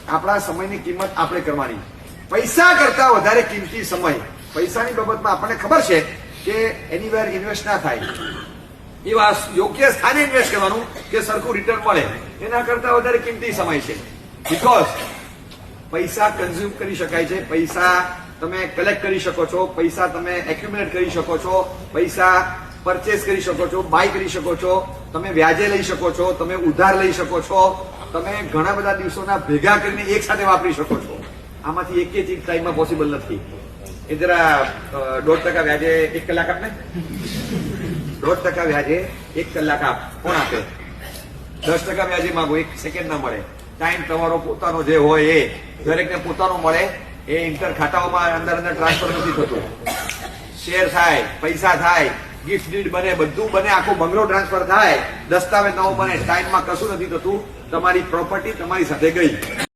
આપણા સમયની કિંમત આપણે કરવાની. પૈસા કરતા વધારે કિંમતી સમય. પૈસાની બાબતમાં આપણને ખબર છે કે એનીવેર ઇન્વેસ્ટ ના થાય, એવા યોગ્ય સ્થાને ઇન્વેસ્ટ કરવાનું કે સરખું રિટર્ન મળે. એના કરતા વધારે કિંમતી સમય છે. બીકોઝ પૈસા કન્ઝ્યુમ કરી શકાય છે, પૈસા તમે કલેક્ટ કરી શકો છો, પૈસા તમે એક્યુમ્યુલેટ કરી શકો છો, પૈસા પરચેસ કરી શકો છો, બાય કરી શકો છો, તમે વ્યાજે લઈ શકો છો, તમે ઉધાર લઈ શકો છો, તમે ઘણા બધા દિવસોના ભેગા કરીને એક સાથે વાપરી શકો છો. આમાંથી એક ચીજ ટાઈમમાં પોસિબલ નથી. એ જરા 1.5% વ્યાજે 1 કલાક આપને, 1.5% વ્યાજે 1 કલાક આપ. કોણ આપે? 10% વ્યાજે માંગો, 1 સેકન્ડ ના મળે. ટાઈમ તમારો પોતાનો જે હોય એ દરેકને પોતાનો મળે. એ ઇન્ટર ખાતાઓમાં અંદર ટ્રાન્સફર નથી થતું. શેર થાય, પૈસા થાય, ગિફ્ટ ડીડ બને, બધું બને, આખો બંગલો ટ્રાન્સફર થાય, દસ્તાવેજ નવો બને, ટાઈમમાં કશું નથી થતું. તમારી પ્રોપર્ટી તમારી સાથે ગઈ.